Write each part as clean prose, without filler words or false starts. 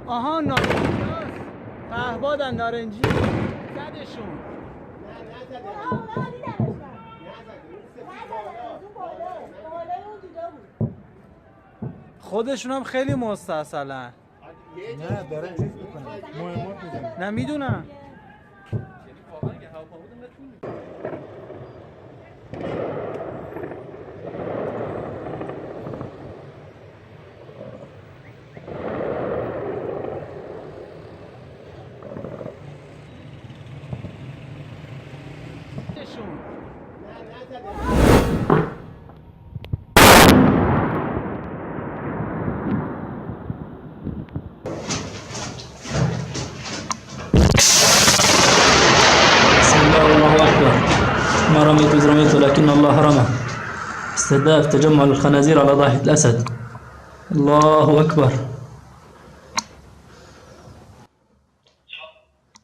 آها نارنجی هست پهبادن نارنجی زدشون خودشون هم خیلی مستاصلن نه دارن چیز میکنن مهمات میزنن نه میدونم الله أكبر ما رميت إذ رميت ولكن الله رمى استهداف تجمع الخنازير على ضاحية الأسد الله أكبر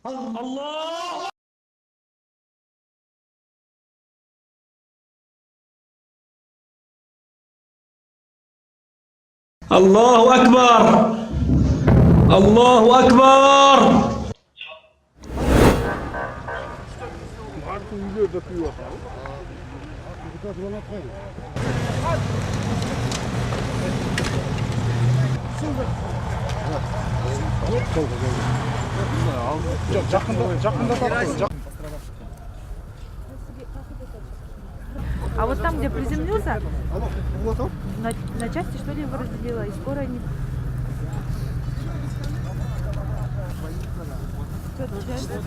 الله الله أكبر الله أكبر А вот там, где приземлился, на части что ли его разделило, и скоро они... Что, получается?